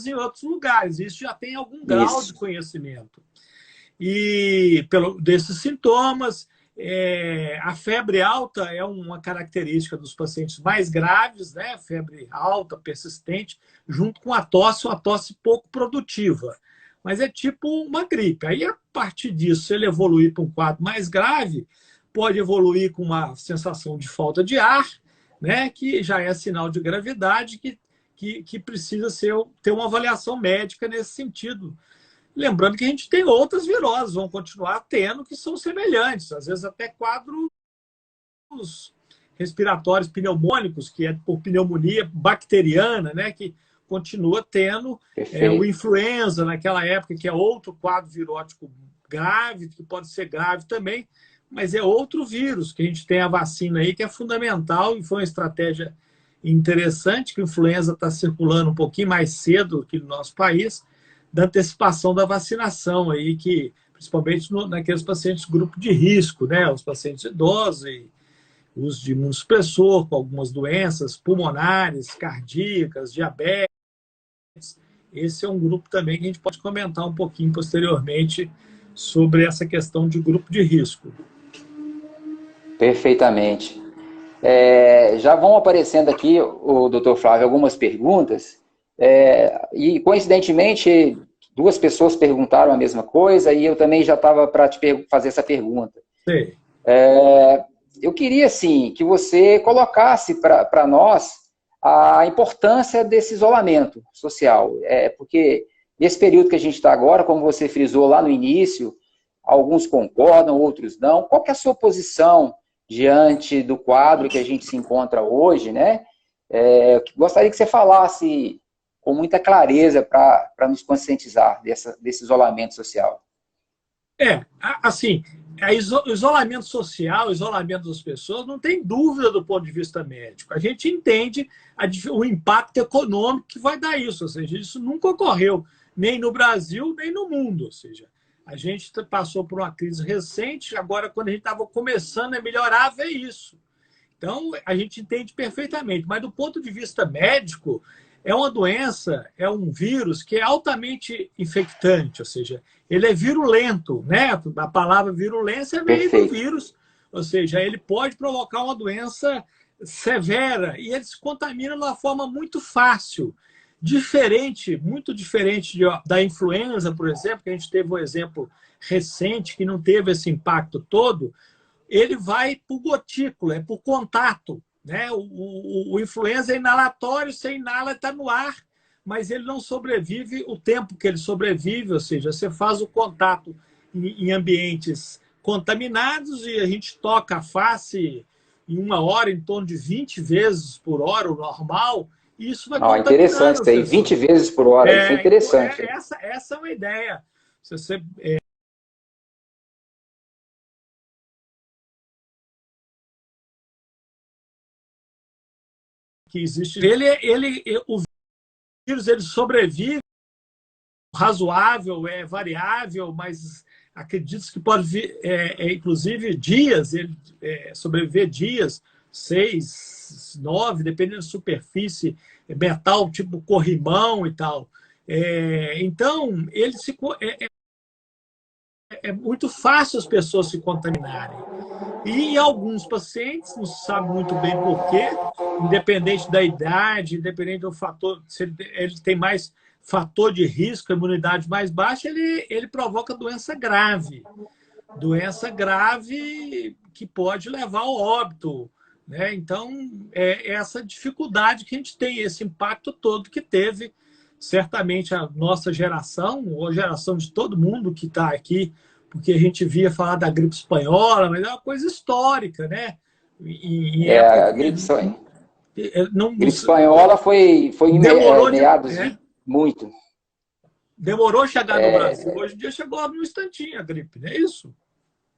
vezes em outros lugares. Isso já tem algum grau de conhecimento. E desses sintomas, a febre alta é uma característica dos pacientes mais graves, né? Febre alta, persistente, junto com a tosse, uma tosse pouco produtiva. Mas é tipo uma gripe. Aí, a partir disso, se ele evoluir para um quadro mais grave, pode evoluir com uma sensação de falta de ar, né? Que já é sinal de gravidade, que precisa ter uma avaliação médica nesse sentido. Lembrando que a gente tem outras viroses, vão continuar tendo, que são semelhantes, às vezes até quadros respiratórios pneumônicos, que é por pneumonia bacteriana, né, que continua tendo o influenza naquela época, que é outro quadro virótico grave, que pode ser grave também, mas é outro vírus, que a gente tem a vacina aí, que é fundamental, e foi uma estratégia interessante, que a influenza está circulando um pouquinho mais cedo aqui no nosso país, da antecipação da vacinação, aí, que, principalmente naqueles pacientes grupo de risco, né? Os pacientes idosos e uso de imunossupressor com algumas doenças pulmonares, cardíacas, diabetes. Esse é um grupo também que a gente pode comentar um pouquinho posteriormente sobre essa questão de grupo de risco. Perfeitamente. Já vão aparecendo aqui, o doutor Flávio, algumas perguntas. E, coincidentemente, duas pessoas perguntaram a mesma coisa e eu também já estava para te fazer essa pergunta. Sim. Eu queria, assim, que você colocasse para nós a importância desse isolamento social. Porque nesse período que a gente está agora, como você frisou lá no início, alguns concordam, outros não. Qual que é a sua posição diante do quadro que a gente se encontra hoje, né? Gostaria que você falasse com muita clareza para nos conscientizar desse isolamento social. Assim, isolamento social, isolamento das pessoas, não tem dúvida do ponto de vista médico. A gente entende o impacto econômico que vai dar isso, ou seja, isso nunca ocorreu, nem no Brasil, nem no mundo. Ou seja, a gente passou por uma crise recente, agora, quando a gente estava começando a melhorar, vê isso. Então, a gente entende perfeitamente, mas do ponto de vista médico, é uma doença, é um vírus que é altamente infectante, ou seja, ele é virulento, né? A palavra virulência vem do vírus, ou seja, ele pode provocar uma doença severa e ele se contamina de uma forma muito fácil, muito diferente da influenza, por exemplo, que a gente teve um exemplo recente que não teve esse impacto todo. Ele vai por gotícula, por contato. Né? O influenza é inalatório, você inala, está no ar, mas ele não sobrevive o tempo que ele sobrevive, ou seja, você faz o contato em ambientes contaminados e a gente toca a face em uma hora em torno de 20 vezes por hora, o normal, e isso vai contaminando. Interessante, isso aí, 20 vezes por hora, isso é interessante. Essa é uma ideia. Se você... que existe. O vírus ele sobrevive, razoável, é variável, mas acredito que pode vir, inclusive, dias, ele sobreviver dias, 6, 9, dependendo da superfície, metal, tipo corrimão e tal. Então, é muito fácil as pessoas se contaminarem. E alguns pacientes, não se sabe muito bem por quê, independente da idade, independente do fator, se ele tem mais fator de risco, imunidade mais baixa, ele provoca doença grave. Doença grave que pode levar ao óbito. Né? Então, essa dificuldade que a gente tem, esse impacto todo que teve, certamente a nossa geração, ou a geração de todo mundo que está aqui, porque a gente via falar da gripe espanhola, mas é uma coisa histórica, né? A gripe espanhola foi em meados muito. Demorou a chegar no Brasil. Hoje em dia chegou num instantinho a gripe, não é isso?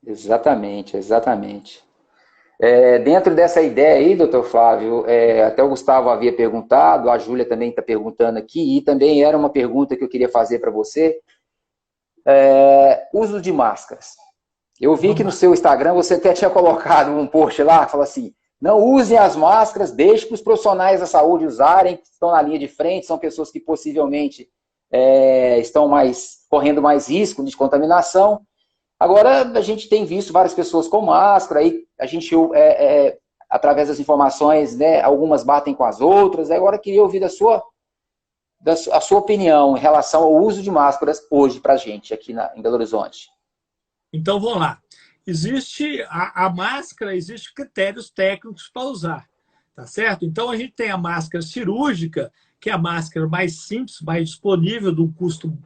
Exatamente, exatamente. Dentro dessa ideia aí, doutor Flávio, até o Gustavo havia perguntado, a Júlia também está perguntando aqui, e também era uma pergunta que eu queria fazer para você. Uso de máscaras. Eu vi que no seu Instagram você até tinha colocado um post lá que fala assim: não usem as máscaras, deixe para os profissionais da saúde usarem, que estão na linha de frente, são pessoas que possivelmente estão correndo mais risco de contaminação. Agora, a gente tem visto várias pessoas com máscara, aí a gente, através das informações, né, algumas batem com as outras. Agora, eu queria ouvir a sua opinião em relação ao uso de máscaras hoje para a gente aqui em Belo Horizonte. Então, vamos lá. Existe a máscara, existem critérios técnicos para usar, tá certo? Então, a gente tem a máscara cirúrgica, que é a máscara mais simples, mais disponível, de um custo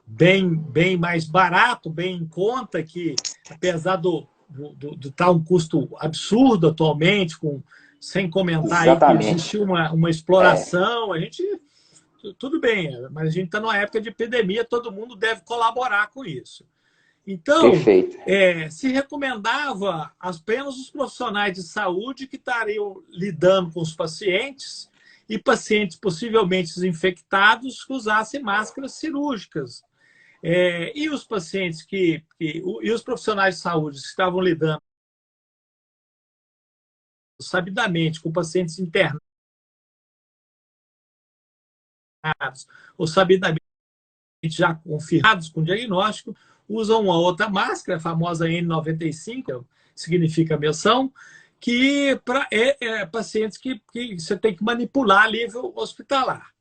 bem mais barato, bem em conta, que apesar de estar um custo absurdo atualmente, sem comentar aí que existiu uma exploração, a gente... Tudo bem, mas a gente está numa época de epidemia, todo mundo deve colaborar com isso. Então, se recomendava apenas os profissionais de saúde que estariam lidando com os pacientes e pacientes possivelmente infectados que usassem máscaras cirúrgicas. E os pacientes e os profissionais de saúde que estavam lidando sabidamente com pacientes internados ou sabidamente já confirmados com diagnóstico, usam uma outra máscara, a famosa N95, significa menção, que pacientes que você tem que manipular a nível hospitalar.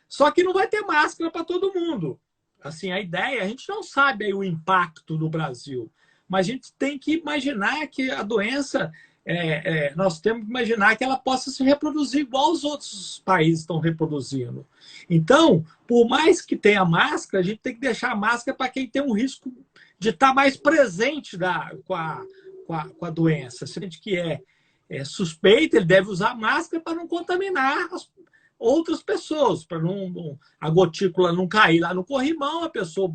Só que não vai ter máscara para todo mundo. Assim, a ideia, a gente não sabe aí o impacto no Brasil, mas a gente tem que imaginar que a doença, nós temos que imaginar que ela possa se reproduzir igual os outros países estão reproduzindo. Então, por mais que tenha máscara, a gente tem que deixar a máscara para quem tem um risco de estar mais presente com a doença. Se a gente que é suspeito, ele deve usar máscara para não contaminar outras pessoas, para a gotícula não cair lá no corrimão, a pessoa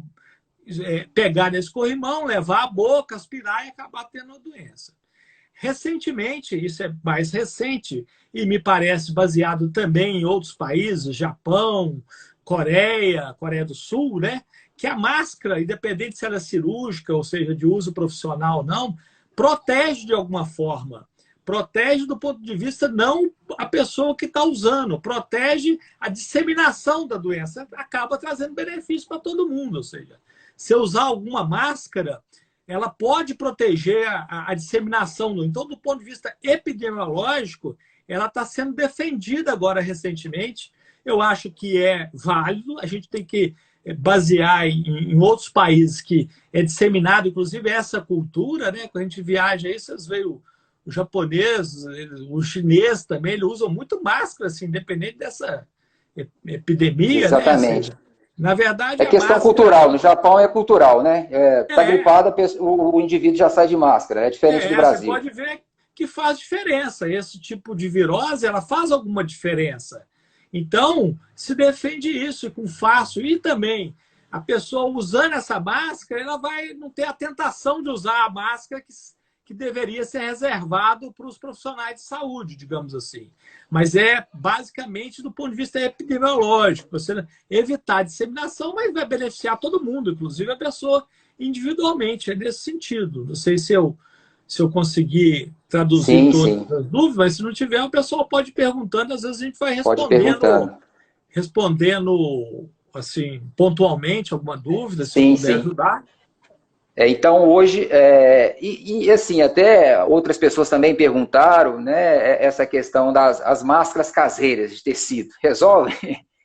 pegar nesse corrimão, levar a boca, aspirar e acabar tendo a doença. Recentemente, isso é mais recente, e me parece baseado também em outros países, Japão, Coreia do Sul, né? Que a máscara, independente se ela é cirúrgica, ou seja, de uso profissional ou não, protege de alguma forma. Protege do ponto de vista não a pessoa que está usando, protege a disseminação da doença, acaba trazendo benefício para todo mundo. Ou seja, se eu usar alguma máscara, ela pode proteger a disseminação. Então, do ponto de vista epidemiológico, ela está sendo defendida agora recentemente. Eu acho que é válido, a gente tem que basear em outros países que é disseminado, inclusive essa cultura, né? Quando a gente viaja aí, vocês veem o japonês, o chinês também, eles usam muito máscara, assim, independente dessa epidemia. Exatamente. Né? Na verdade, é questão cultural. No Japão é cultural, né? Está gripado, o indivíduo já sai de máscara. É diferente do Brasil. Você pode ver que faz diferença. Esse tipo de virose, ela faz alguma diferença. Então, se defende isso com fácil. E também, a pessoa usando essa máscara, ela vai não ter a tentação de usar a máscara que deveria ser reservado para os profissionais de saúde, digamos assim. Mas é basicamente do ponto de vista epidemiológico, você evitar a disseminação, mas vai beneficiar todo mundo, inclusive a pessoa individualmente, é nesse sentido. Não sei se eu conseguir traduzir todas as dúvidas, mas se não tiver, o pessoal pode ir perguntando, às vezes a gente vai respondendo assim, pontualmente alguma dúvida, se eu puder ajudar. Então, hoje, assim, até outras pessoas também perguntaram, né, essa questão das máscaras caseiras de tecido. Resolve?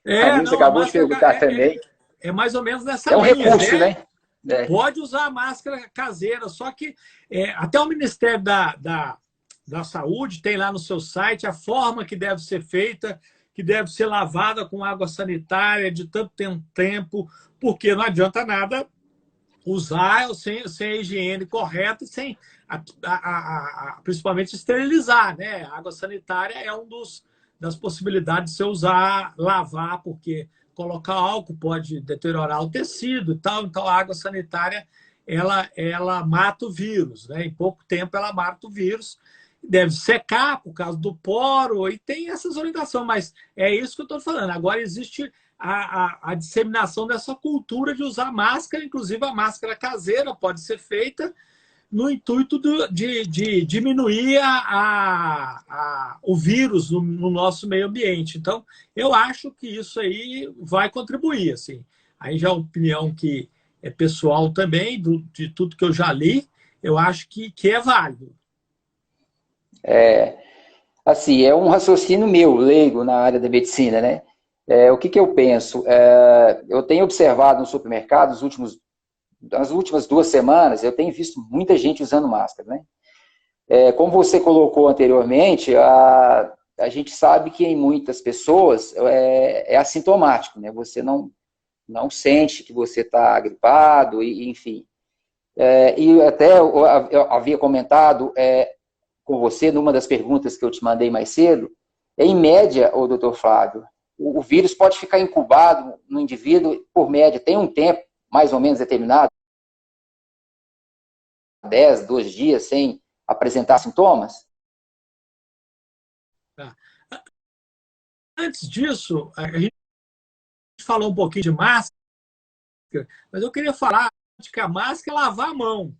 Você acabou de perguntar também. É mais ou menos nessa linha. É um recurso, né? Pode usar a máscara caseira, só que até o Ministério da Saúde tem lá no seu site a forma que deve ser feita, que deve ser lavada com água sanitária de tanto tempo, porque não adianta nada usar sem a higiene correta e sem, principalmente, esterilizar. Né? A água sanitária é das possibilidades de você usar, lavar, porque colocar álcool pode deteriorar o tecido e tal. Então, a água sanitária ela mata o vírus. Né? Em pouco tempo, ela mata o vírus. Deve secar por causa do poro, e tem essas orientações, mas é isso que eu estou falando. Agora, existe a disseminação dessa cultura de usar máscara, inclusive a máscara caseira pode ser feita no intuito de diminuir o vírus no nosso meio ambiente. Então, eu acho que isso aí vai contribuir. Assim. aí já é opinião que é pessoal também, de tudo que eu já li, eu acho que é válido. Assim, é um raciocínio meu, leigo na área da medicina, né? O que eu penso? Eu tenho observado no supermercado, nas últimas 2 semanas, eu tenho visto muita gente usando máscara, né? Como você colocou anteriormente, a gente sabe que em muitas pessoas é assintomático, né? Você não sente que você está gripado, enfim. E até eu havia comentado com você, numa das perguntas que eu te mandei mais cedo, em média, o doutor Flávio, o vírus pode ficar incubado no indivíduo, por média, tem um tempo mais ou menos determinado, 10, 12 dias, sem apresentar sintomas? Tá? Antes disso, a gente falou um pouquinho de máscara, mas eu queria falar que a máscara é lavar a mão.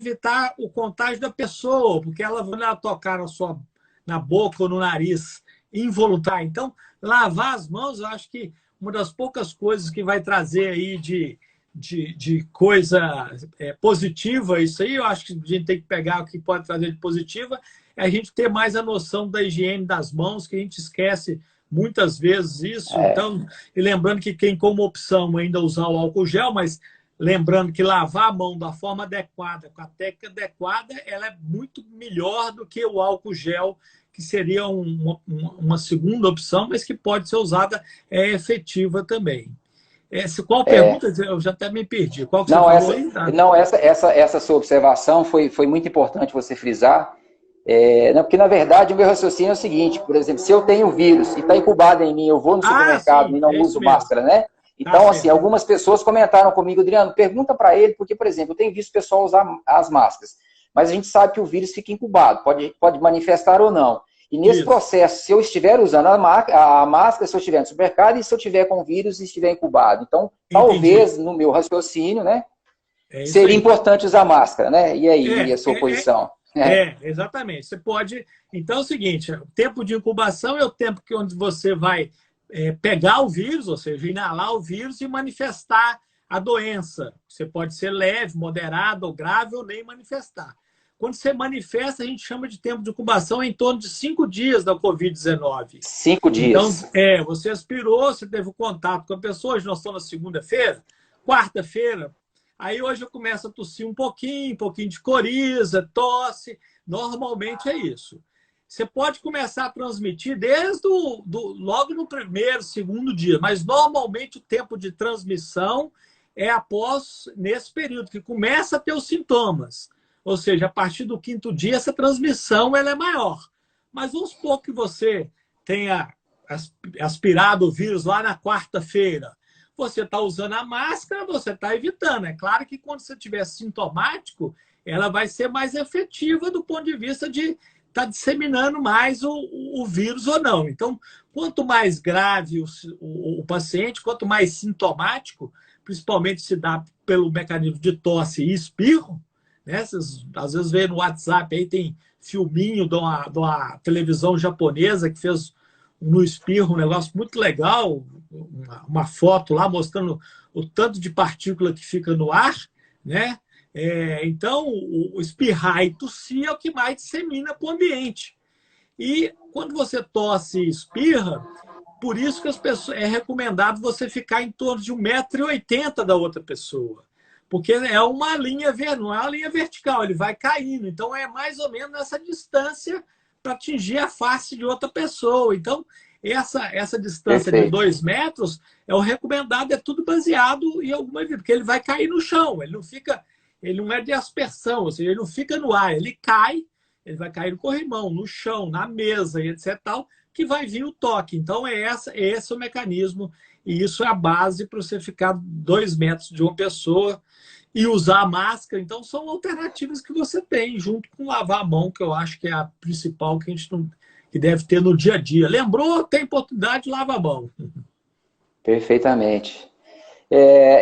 Evitar o contágio da pessoa, porque ela vai tocar na boca ou no nariz involuntário. Então, lavar as mãos, eu acho que uma das poucas coisas que vai trazer aí de coisa positiva, isso aí eu acho que a gente tem que pegar o que pode trazer de positiva, é a gente ter mais a noção da higiene das mãos, que a gente esquece muitas vezes isso. Então, e lembrando que quem como opção ainda usar o álcool gel, mas lembrando que lavar a mão da forma adequada, com a técnica adequada, ela é muito melhor do que o álcool gel, que seria uma segunda opção, mas que pode ser usada, efetiva também. Qual pergunta? Eu já até me perdi. Qual que você falou aí? Não, essa sua observação foi muito importante você frisar, porque, na verdade, o meu raciocínio é o seguinte, por exemplo, se eu tenho vírus e está incubado em mim, eu vou no supermercado sim, e não uso máscara, né? Então, assim, algumas pessoas comentaram comigo, Adriano, pergunta para ele, porque, por exemplo, eu tenho visto o pessoal usar as máscaras, mas a gente sabe que o vírus fica incubado, pode manifestar ou não. E nesse processo, se eu estiver usando a máscara, se eu estiver no supermercado e se eu estiver com o vírus e estiver incubado. Então, talvez, no meu raciocínio, né, seria importante usar máscara, né? E aí, a sua posição? Exatamente. Você pode... Então é o seguinte, o tempo de incubação é o tempo onde você vai pegar o vírus, ou seja, inalar o vírus e manifestar a doença. Você pode ser leve, moderado ou grave ou nem manifestar. Quando você manifesta, a gente chama de tempo de incubação em torno de 5 dias da Covid-19. 5 dias. Então, você aspirou, você teve contato com a pessoa, hoje nós estamos na segunda-feira, quarta-feira, aí hoje eu começo a tossir um pouquinho de coriza, tosse, normalmente é isso. Você pode começar a transmitir desde logo no primeiro, segundo dia, mas normalmente o tempo de transmissão é nesse período, que começa a ter os sintomas. Ou seja, a partir do 5º dia, essa transmissão ela é maior. Mas vamos supor que você tenha aspirado o vírus lá na quarta-feira. Você está usando a máscara, você está evitando. É claro que quando você estiver sintomático, ela vai ser mais efetiva do ponto de vista de estar disseminando mais o vírus ou não. Então, quanto mais grave o paciente, quanto mais sintomático, principalmente se dá pelo mecanismo de tosse e espirro, né? Vocês, às vezes vê no WhatsApp, aí tem filminho de uma televisão japonesa que fez no espirro um negócio muito legal, uma foto lá mostrando o tanto de partícula que fica no ar, né? Então, o espirrar e tossir é o que mais dissemina para o ambiente. E quando você tosse e espirra, por isso que é recomendado você ficar em torno de 1,80 m da outra pessoa. Porque é uma linha, não é uma linha vertical, ele vai caindo. Então, é mais ou menos essa distância para atingir a face de outra pessoa. Então, essa distância de 2 metros é o recomendado, é tudo baseado em alguma vida, porque ele vai cair no chão, ele não é de aspersão, ou seja, ele não fica no ar, ele cai, ele vai cair no corrimão, no chão, na mesa, e etc. tal, que vai vir o toque. Então, esse é o mecanismo, e isso é a base para você ficar 2 metros de uma pessoa e usar a máscara. Então, são alternativas que você tem, junto com lavar a mão, que eu acho que é a principal que a gente que deve ter no dia a dia. Lembrou? Tem oportunidade, lava a mão. Perfeitamente.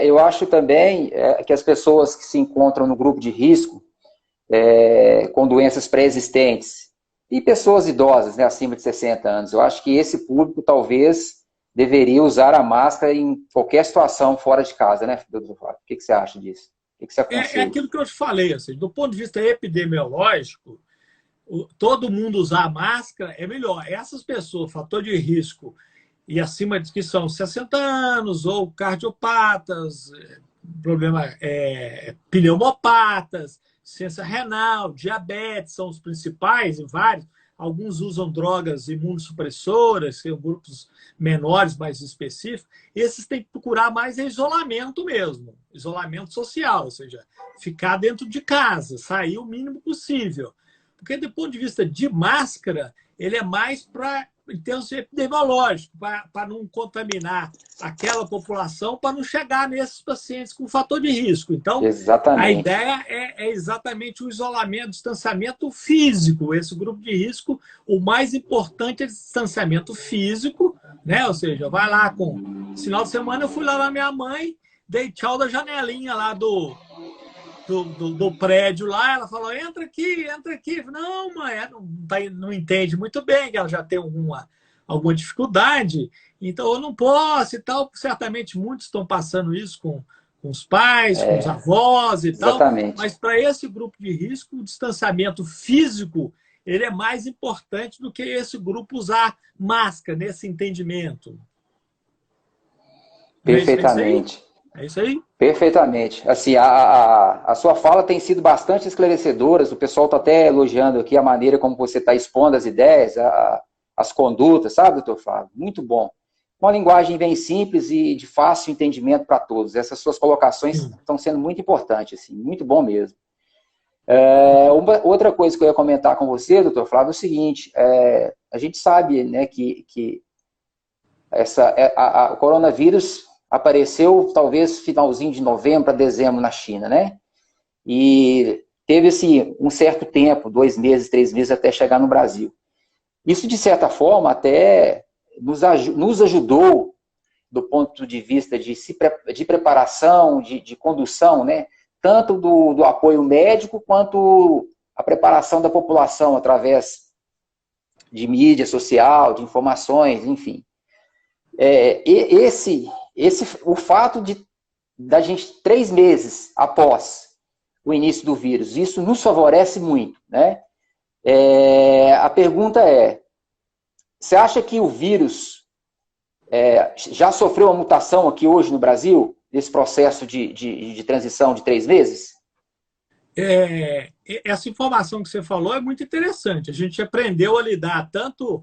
Eu acho também que as pessoas que se encontram no grupo de risco, com doenças pré-existentes, e pessoas idosas, né, acima de 60 anos, eu acho que esse público talvez deveria usar a máscara em qualquer situação fora de casa, né, doutor Flávio? O que você acha disso? O que você É aconselha? aquilo que eu te falei, assim, do ponto de vista epidemiológico, todo mundo usar máscara é melhor. Essas pessoas, fator de risco, e acima de que são 60 anos, ou cardiopatas, pneumopatas, ciência renal, diabetes, são os principais, e vários. Alguns usam drogas imunossupressoras, que são grupos menores, mais específicos. Esses têm que procurar mais isolamento mesmo, isolamento social, ou seja, ficar dentro de casa, sair o mínimo possível. Porque, do ponto de vista de máscara, ele é mais para, em termos epidemiológicos, para não contaminar aquela população, para não chegar nesses pacientes com fator de risco. Então, a Exatamente. ideia é exatamente o isolamento, o distanciamento físico. Esse grupo de risco, o mais importante é o distanciamento físico, né? Ou seja, vai lá com... Final de semana eu fui lá na minha mãe, dei tchau da janelinha lá do prédio lá, ela falou, entra aqui, entra aqui. Não, mãe, não entende muito bem, que ela já tem alguma dificuldade, então eu não posso e tal. Certamente muitos estão passando isso com os pais, com os avós e tal, Exatamente. mas para esse grupo de risco, o distanciamento físico ele é mais importante do que esse grupo usar máscara, nesse entendimento. Não é isso aí? Perfeitamente. É isso aí? Perfeitamente. Assim, a sua fala tem sido bastante esclarecedora. O pessoal está até elogiando aqui a maneira como você está expondo as ideias, as condutas, sabe, doutor Flávio? Muito bom. Uma linguagem bem simples e de fácil entendimento para todos. Essas suas colocações estão sendo muito importantes, assim, muito bom mesmo. Outra coisa que eu ia comentar com você, doutor Flávio, é o seguinte, a gente sabe, né, que o coronavírus apareceu talvez finalzinho de novembro para dezembro na China, né? E teve assim, um certo tempo, 2 meses, 3 meses, até chegar no Brasil. Isso, de certa forma, até nos ajudou do ponto de vista de preparação, de condução, né? Tanto do apoio médico, quanto a preparação da população através de mídia social, de informações, enfim. O fato da gente 3 meses após o início do vírus, isso nos favorece muito, né? A pergunta você acha que o vírus já sofreu uma mutação aqui hoje no Brasil, nesse processo de transição de 3 meses? Essa informação que você falou é muito interessante. A gente aprendeu a lidar tanto,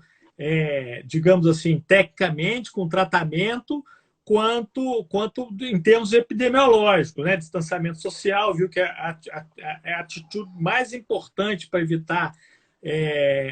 digamos assim, tecnicamente, com tratamento, quanto em termos epidemiológicos, né? Distanciamento social, viu que é a atitude mais importante para evitar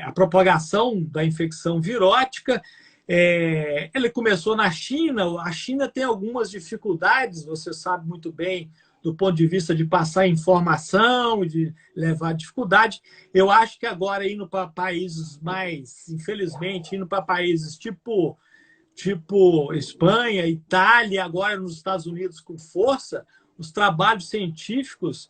a propagação da infecção virótica. Ele começou na China. A China tem algumas dificuldades, você sabe muito bem, do ponto de vista de passar informação, de levar dificuldade. Eu acho que agora, indo para países mais, infelizmente, indo para países tipo Espanha, Itália, agora nos Estados Unidos com força, os trabalhos científicos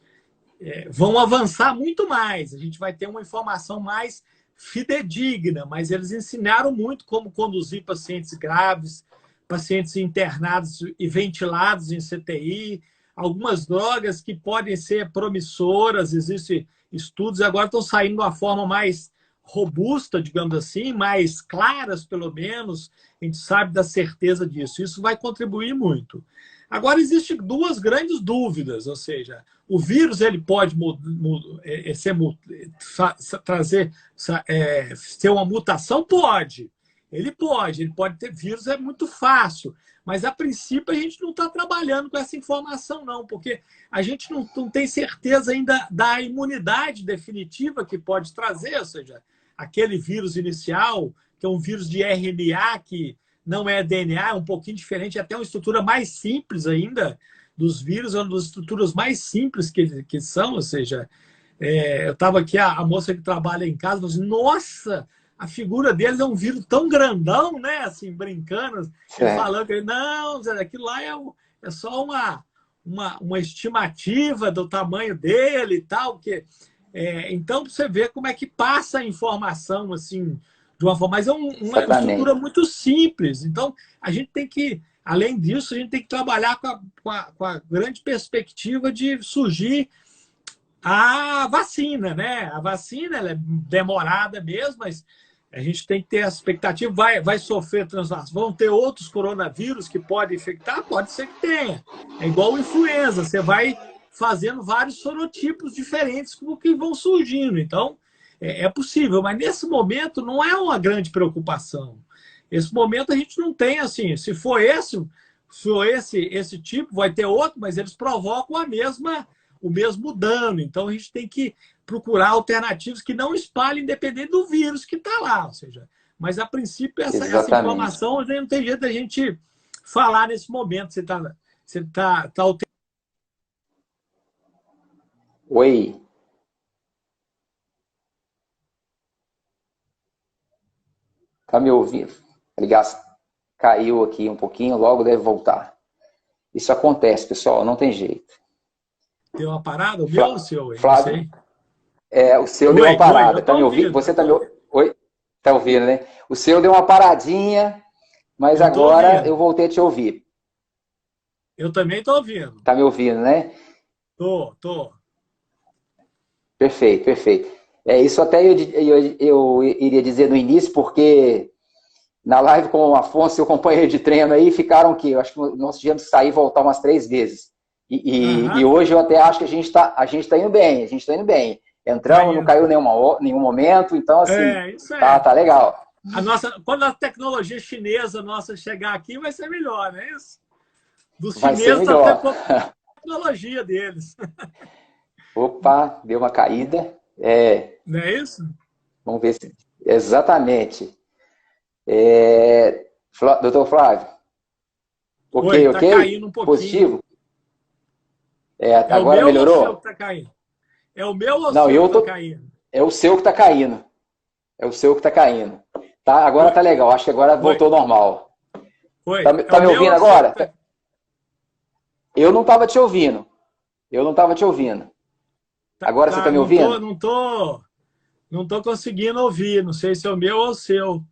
vão avançar muito mais. A gente vai ter uma informação mais fidedigna, mas eles ensinaram muito como conduzir pacientes graves, pacientes internados e ventilados em CTI, algumas drogas que podem ser promissoras, existem estudos, e agora estão saindo de uma forma mais robusta, digamos assim, mais claras, pelo menos, a gente sabe da certeza disso. Isso vai contribuir muito. Agora, existem 2 grandes dúvidas, ou seja, o vírus ele pode ser uma mutação? Pode. Ele pode ter vírus, é muito fácil. Mas, a princípio, a gente não está trabalhando com essa informação, não, porque a gente não tem certeza ainda da imunidade definitiva que pode trazer, ou seja, aquele vírus inicial, que é um vírus de RNA, que não é DNA, é um pouquinho diferente, até uma estrutura mais simples ainda dos vírus, é uma das estruturas mais simples que são, ou seja, eu estava aqui, a moça que trabalha em casa, falou assim, nossa, a figura deles é um vírus tão grandão, né? Assim, brincando, e falando que não, aquilo lá é só uma estimativa do tamanho dele e tal, porque então você vê como é que passa a informação assim de uma forma, mas é uma estrutura muito simples. Então, a gente tem que, além disso, a gente tem que trabalhar com a grande perspectiva de surgir a vacina, né? A vacina ela é demorada mesmo, mas a gente tem que ter essa expectativa. Vai sofrer translação, vão ter outros coronavírus que podem infectar? Pode ser que tenha. É igual a influenza, você vai fazendo vários sorotipos diferentes que vão surgindo. Então, é possível, mas nesse momento não é uma grande preocupação. Esse momento a gente não tem assim, se for esse tipo, vai ter outro, mas eles provocam o mesmo dano. Então a gente tem que procurar alternativas que não espalhem independente do vírus que está lá. Ou seja, mas a princípio essa informação não tem jeito da gente falar nesse momento. Você tá Oi. Tá me ouvindo? A ligação caiu aqui um pouquinho, logo deve voltar. Isso acontece, pessoal, não tem jeito. Deu uma parada? O meu ou o seu? Flávio, o seu deu uma parada. Tá me ouvindo? Você tá me ouvindo? Oi? Tá ouvindo, né? O seu deu uma paradinha, mas agora eu voltei a te ouvir. Eu também tô ouvindo. Tá me ouvindo, né? Tô. Perfeito, perfeito. Isso até eu iria dizer no início, porque na live com o Afonso, seu companheiro de treino aí, ficaram que eu acho que nós tivemos que sair e voltar umas 3 vezes. E hoje eu até acho que a gente tá indo bem, Entramos, não caiu nenhum momento, então assim, isso tá legal. Quando a tecnologia chinesa nossa chegar aqui, vai ser melhor, não é isso? Dos chineses até a tecnologia deles. Opa, deu uma caída. Não é isso? Vamos ver se... Exatamente. Doutor Flávio. Ok? Tá caindo um pouquinho. Positivo? Agora melhorou? É o meu ou o seu que tá caindo? É o meu ou o seu que tá caindo? É o seu que tá caindo. É o seu que tá caindo. Tá, agora tá legal. Acho que agora voltou ao normal. Tá me ouvindo agora? Eu não tava te ouvindo. Agora você tá me ouvindo? Não tô conseguindo ouvir. Não sei se é o meu ou o seu.